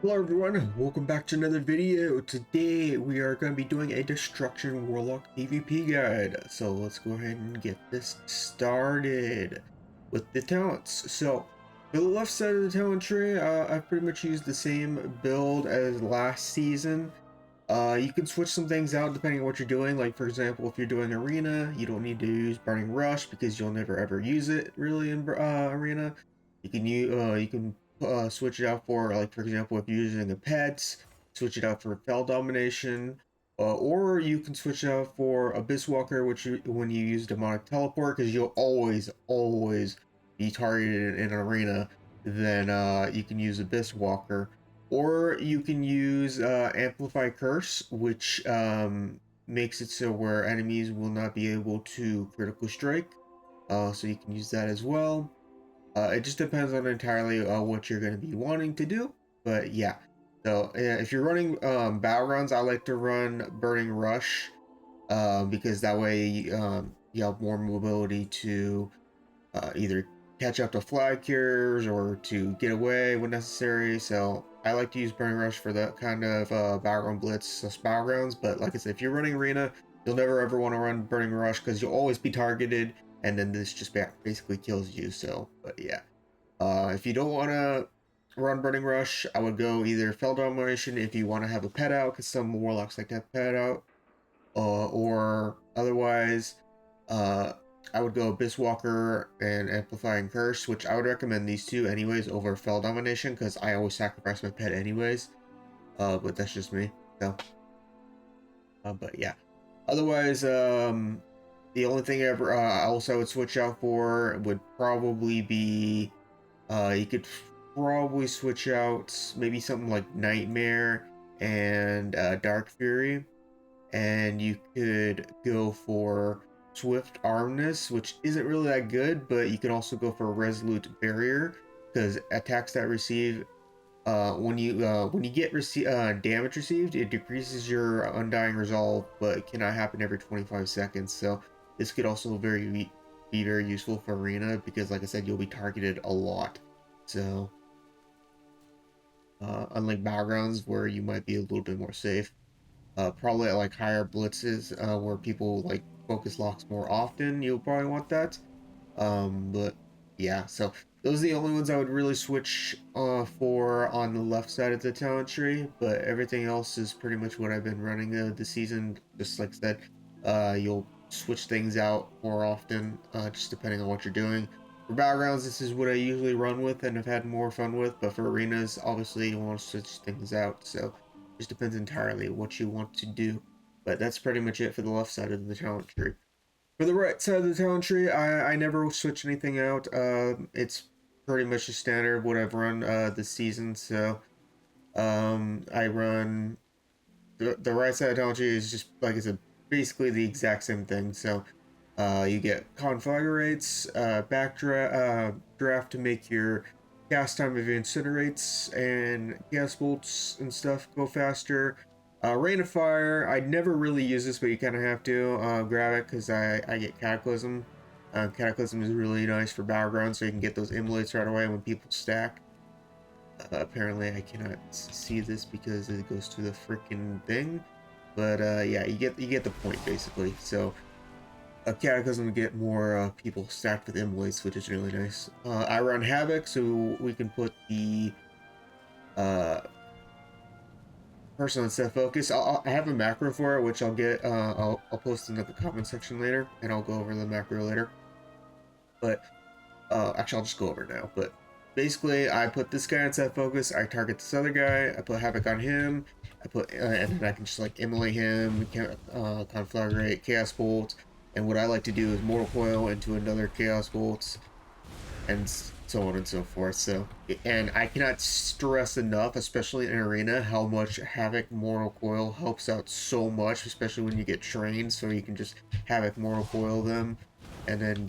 Hello everyone, welcome back to another video. Today we are going to be doing a Destruction Warlock PvP guide. So let's go ahead and get this started with the talents. So for the left side of the talent tree, I've pretty much used the same build as last season. You can switch some things out depending on what you're doing. Like for example, if you're doing Arena, you don't need to use Burning Rush because you'll never ever use it really in Arena. You can switch it out for, like for example, if you're using a pet, switch it out for Fell Domination, or you can switch it out for Abyss Walker, when you use Demonic Teleport, because you'll always be targeted in an arena. Then you can use Abyss Walker, or you can use Amplify Curse, which makes it so where enemies will not be able to critical strike. So you can use that as well. It just depends on entirely what you're going to be wanting to do. But yeah, so if you're running Battlegrounds, I like to run Burning Rush because that way you have more mobility to either catch up to flag carriers or to get away when necessary. So I like to use Burning Rush for that kind of battleground blitz battlegrounds. But like I said, if you're running Arena, you'll never ever want to run Burning Rush because you'll always be targeted, and then this just basically kills you. So, but yeah, if you don't want to run Burning Rush, I would go either Fell Domination if you want to have a pet out, because some Warlocks like to have pet out, or otherwise, uh, I would go Abyss Walker and Amplifying Curse, which I would recommend these two anyways over Fell Domination, because I always sacrifice my pet anyways. But that's just me. So, but yeah. Otherwise, the only thing ever else I would switch out for would probably be, you could probably switch out maybe something like Nightmare and Dark Fury, and you could go for Swift Armness, which isn't really that good, but you can also go for Resolute Barrier, because attacks that receive when you get damage received, it decreases your Undying Resolve, but it cannot happen every 25 seconds. So this could also be very useful for Arena, because like I said, you'll be targeted a lot. So unlike Battlegrounds where you might be a little bit more safe. Probably at like higher blitzes where people like focus locks more often, you'll probably want that. But yeah, so those are the only ones I would really switch for on the left side of the talent tree, but everything else is pretty much what I've been running this season. Just like I said, you'll switch things out more often, just depending on what you're doing. For Battlegrounds, this is what I usually run with and have had more fun with, but for Arenas, obviously you want to switch things out, so it just depends entirely what you want to do. But that's pretty much it for the left side of the talent tree. For the right side of the talent tree, I never switch anything out. It's pretty much the standard of what I've run this season. So I run the right side of the talent tree is just like I said, basically the exact same thing. So you get conflagrates, draft to make your cast time of incinerates and gas bolts and stuff go faster. Rain of Fire, I never really use this, but you kind of have to grab it because I get Cataclysm. Cataclysm is really nice for Battleground, so you can get those immolates right away when people stack. Apparently I cannot see this because it goes to the freaking thing. But yeah, you get the point basically. So a Cataclysm to get more people stacked with immolates, which is really nice. I run Havoc, so we can put the uh, person on set focus. I have a macro for it, which I'll get. I'll post in the comment section later, and I'll go over the macro later. But actually, I'll just go over it now. But basically, I put this guy on set focus. I target this other guy. I put Havoc on him. And then I can just like immolate him, conflagrate, Chaos Bolt, and what I like to do is Mortal Coil into another Chaos Bolt, and so on and so forth. So, and I cannot stress enough, especially in Arena, how much Havoc Mortal Coil helps out so much, especially when you get trained. So you can just Havoc Mortal Coil them, and then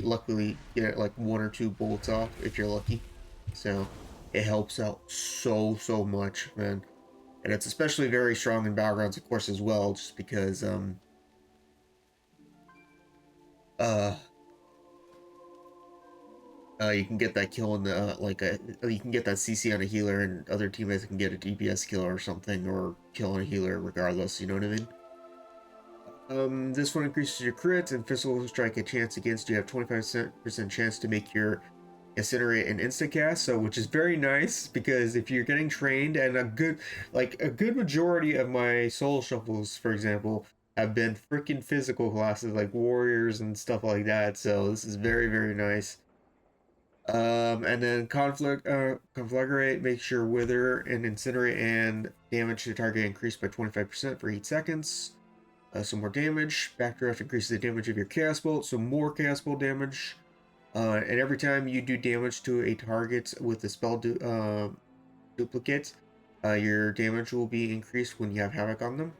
luckily get like one or two bolts off if you're lucky. So it helps out so much, man. And it's especially very strong in Battlegrounds, of course, as well, just because uh You can get that kill in the you can get that CC on a healer, and other teammates can get a DPS kill or something, or kill on a healer regardless. You know what I mean? This one increases your crit and physical strike a chance against. You have 25% chance to make your incinerate an instant cast, so which is very nice because if you're getting trained, and a good majority of my soul shuffles, for example, have been freaking physical classes like warriors and stuff like that. So this is very, very nice. And then conflagrate makes your wither and incinerate and damage to the target increase by 25% for 8 seconds. Some more damage. Backdraft increases the damage of your chaos bolt, so more chaos bolt damage. And every time you do damage to a target with the spell duplicate, your damage will be increased when you have havoc on them.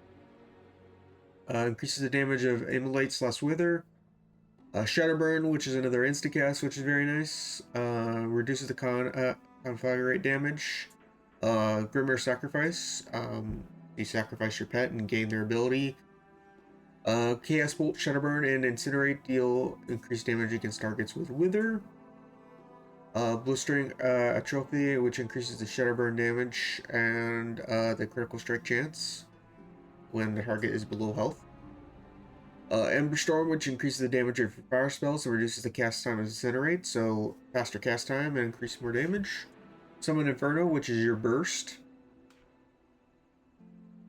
Increases the damage of immolate / wither. Shadowburn, which is another instacast, which is very nice. Reduces the conflagrate damage. Grimmer Sacrifice. You sacrifice your pet and gain their ability. Chaos Bolt, Shadowburn, and Incinerate deal increased damage against targets with Wither. Blistering Atrophy, which increases the Shadowburn damage and the critical strike chance when the target is below health. Ember Storm, which increases the damage of fire spells and reduces the cast time of Incinerate, so faster cast time and increase more damage. Summon Inferno, which is your burst.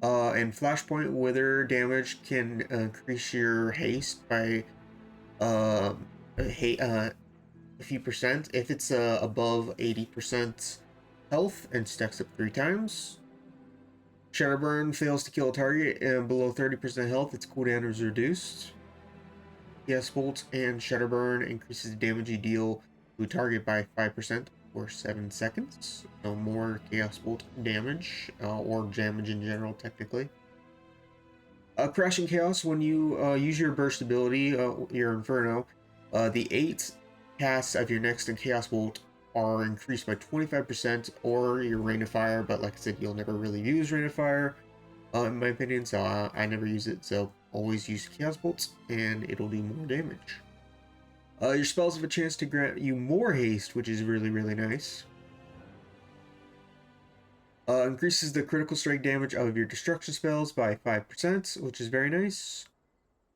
And Flashpoint Wither damage can increase your haste by a few percent if it's above 80% health and stacks up 3 times. Shadowburn fails to kill a target and below 30% health, its cooldown is reduced. Chaos Bolt and Shadowburn increases the damage you deal to a target by 5% for 7 seconds. So more Chaos Bolt damage, or damage in general, technically. Crashing Chaos, when you use your burst ability, your Inferno, the 8 casts of your next Chaos Bolt are increased by 25%, or your Rain of Fire, but like I said, you'll never really use Rain of Fire, in my opinion, so I never use it, so always use Chaos Bolts, and it'll do more damage. Your spells have a chance to grant you more haste, which is really, really nice. Increases the critical strike damage of your destruction spells by 5%, which is very nice.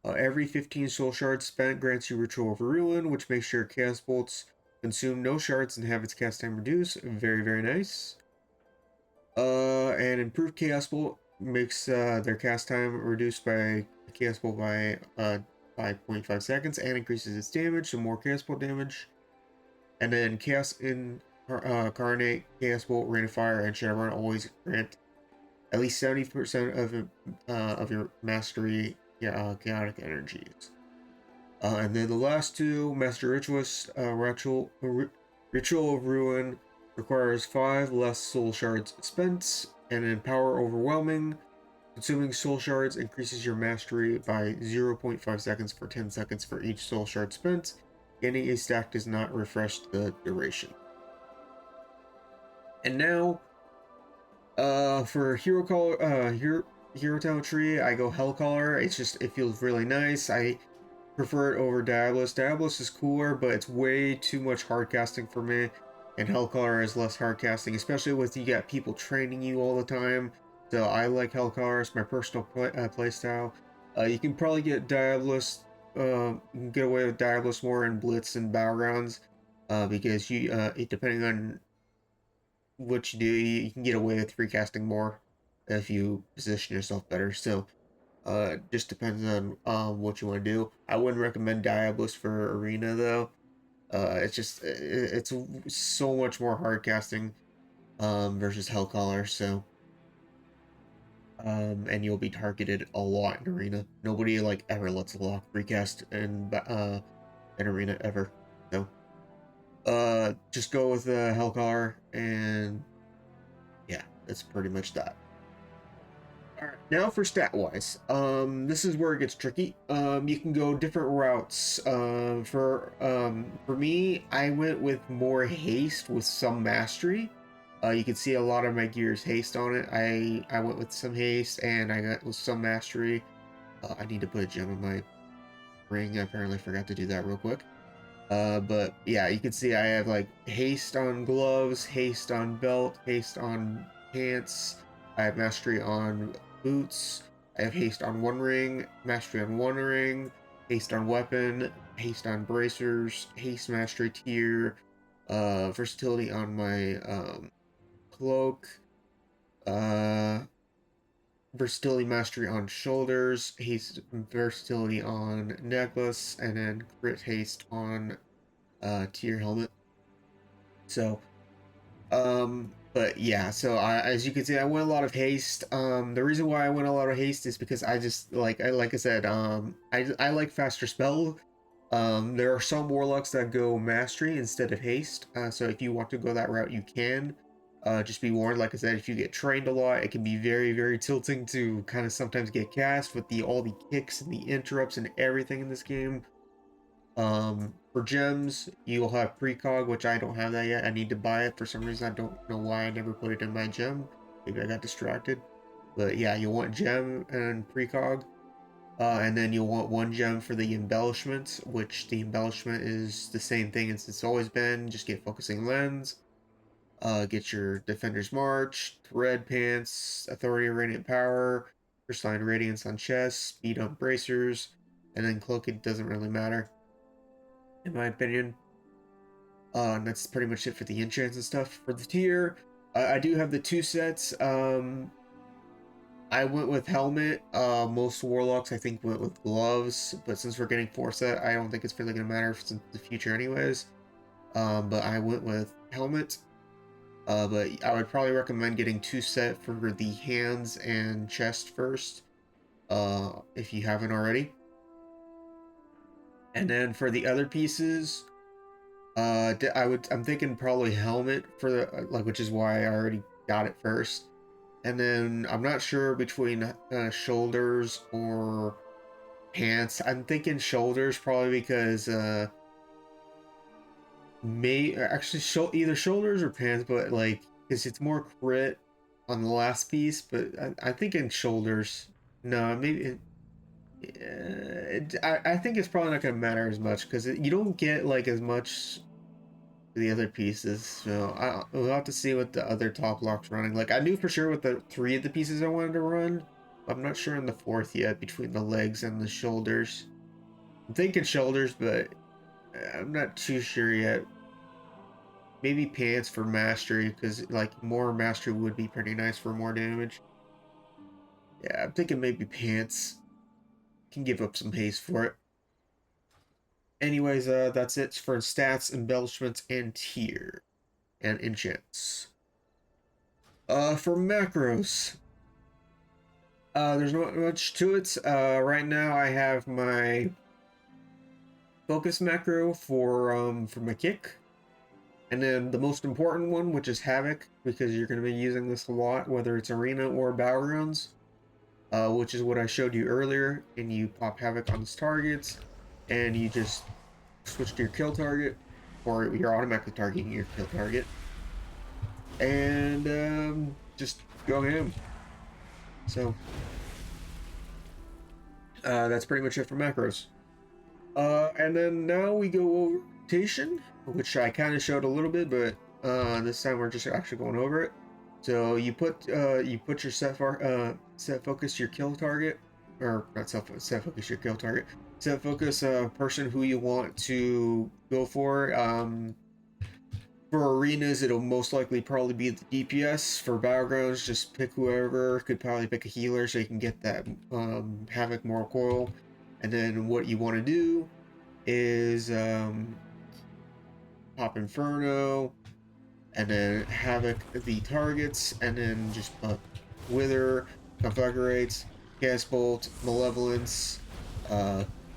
Every 15 soul shards spent grants you Ritual of Ruin, which makes your Chaos Bolts consume no shards and have its cast time reduced. Very, very nice. And improved Chaos Bolt makes their cast time reduced by Chaos Bolt by 5.5 seconds and increases its damage, so more Chaos Bolt damage. And then Chaos Incarnate, Chaos Bolt, Rain of Fire, and Shadowrun always grant at least 70% of your mastery chaotic energies. And then the last two, Master Ritualist, Ritual of Ruin requires 5 less soul shards spent, and in Power Overwhelming, consuming soul shards increases your mastery by 0.5 seconds for 10 seconds for each soul shard spent. Gaining a stack does not refresh the duration. And now, for Hero Talent Tree, I go Hellcaller. It feels really nice. I prefer it over Diabolus. Diabolus is cooler, but it's way too much hardcasting for me. And Hellcaller is less hardcasting, especially with you got people training you all the time. So I like Hellcaller. It's my personal playstyle. You can probably get Diabolus. You can get away with Diabolus more in Blitz and Battlegrounds, because depending on what you do, you can get away with free casting more if you position yourself better. So just depends on what you want to do. I wouldn't recommend Diabolus for Arena though. It's so much more hard casting versus Hellcaller. So and you'll be targeted a lot in Arena. Nobody like ever lets a lock free cast in Arena ever. So just go with Hellcaller, and yeah, that's pretty much that. Alright, now for stat wise. This is where it gets tricky. You can go different routes. For me, I went with more haste with some mastery. You can see a lot of my gear's haste on it. I went with some haste, and I got with some mastery. I need to put a gem in my ring. I apparently forgot to do that real quick. But yeah, you can see I have like haste on gloves, haste on belt, haste on pants. I have mastery on boots. I have haste on one ring, mastery on one ring, haste on weapon, haste on bracers, haste mastery tier, versatility on my cloak, uh, versatility mastery on shoulders, haste versatility on necklace, and then crit haste on tier helmet. So, but yeah, so as you can see, I went a lot of haste. The reason why I went a lot of haste is because I just like I said, I like faster spell. There are some warlocks that go mastery instead of haste. So if you want to go that route, you can. Just be warned, like I said, if you get trained a lot, it can be very, very tilting to kind of sometimes get cast with the all the kicks and the interrupts and everything in this game. For gems, you'll have precog, which I don't have that yet. I need to buy it for some reason. I don't know why I never put it in my gem. Maybe I got distracted. But yeah, you'll want gem and precog. And then you'll want one gem for the embellishment, which the embellishment is the same thing as it's always been. Just get focusing lens. Get your defender's march, red pants, authority of radiant power, crystalline radiance on chest, speed on bracers, and then cloak. It doesn't really matter in my opinion. And that's pretty much it for the enchants and stuff. For the tier, I do have the two sets. I went with helmet. Most warlocks I think went with gloves, but since we're getting 4-set, I don't think it's really gonna matter in the future anyways. But I went with helmet. But I would probably recommend getting 2-set for the hands and chest first, if you haven't already. And then for the other pieces, I'm thinking probably helmet for the like, which is why I already got it first. And then I'm not sure between shoulders or pants. I'm thinking shoulders probably because may actually either shoulders or pants, but like because it's more crit on the last piece. But I think in shoulders. No, maybe. I think it's probably not gonna matter as much because you don't get like as much the other pieces. So we'll have to see what the other top lock's running. Like I knew for sure with the 3 of the pieces I wanted to run. I'm not sure on the 4th yet between the legs and the shoulders. I'm thinking shoulders, but I'm not too sure yet. Maybe pants for mastery because like more mastery would be pretty nice for more damage. Yeah, I'm thinking maybe pants. Can give up some haste for it. Anyways, that's it for stats, embellishments, and tier and enchants. For macros, there's not much to it. Right now I have my focus macro for my kick, and then the most important one, which is havoc, because you're going to be using this a lot, whether it's arena or battlegrounds, which is what I showed you earlier. And you pop havoc on its targets, and you just switch to your kill target, or you're automatically targeting your kill target, and just go ham. So that's pretty much it for macros. And then now we go over rotation, which I kind of showed a little bit, but this time we're just actually going over it. So you put your set focus your kill target, or not set focus your kill target. Set focus person who you want to go for. For arenas, it'll most likely probably be the DPS. For battlegrounds, just pick whoever. Could probably pick a healer so you can get that Havoc Moral Coil. And then what you want to do is pop Inferno, and then Havoc the targets, and then just Wither, Conflagrates, Chaos Bolt, Malevolence,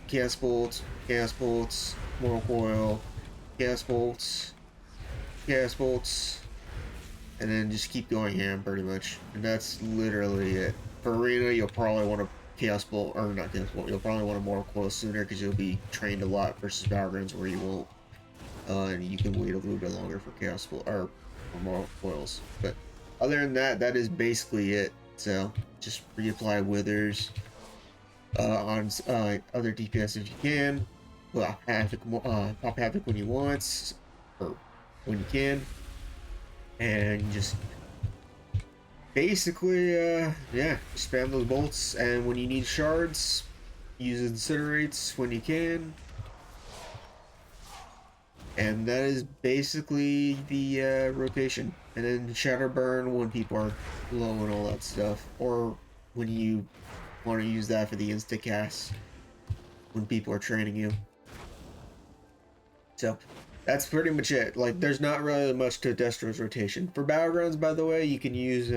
Chaos Bolt, Chaos Bolts, Moral Coil, Chaos Bolts, Chaos Bolts, and then just keep going ham pretty much. And that's literally it. For arena, you'll probably want to Chaos Bolt, or not Chaos Bolt, you'll probably want to Moral Coil sooner because you'll be trained a lot versus battlegrounds where you won't. And you can wait a little bit longer for Chaos Bolt, or for Moral Coils. But other than that, that is basically it. So just reapply Withers on other DPS if you can. pop havoc when you want, or when you can, and just basically, yeah, spam those bolts. And when you need shards, use incinerates when you can. And that is basically the rotation. And then shatter burn when people are low and all that stuff, or when you want to use that for the insta cast when people are training you. So that's pretty much it. Like, there's not really much to Destro's rotation. For Battlegrounds, by the way, you can use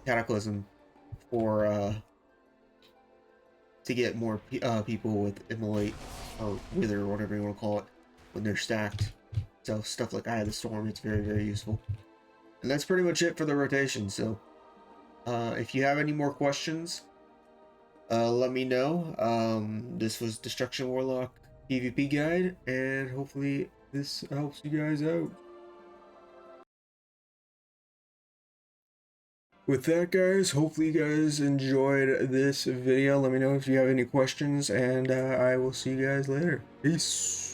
Cataclysm for to get more people with Immolate or Wither, or whatever you want to call it, when they're stacked. So stuff like Eye of the Storm, it's very, very useful. And that's pretty much it for the rotation. So if you have any more questions, let me know. This was Destruction Warlock PvP guide, and hopefully this helps you guys out. With that, guys, hopefully you guys enjoyed this video. Let me know if you have any questions, and I will see you guys later. Peace.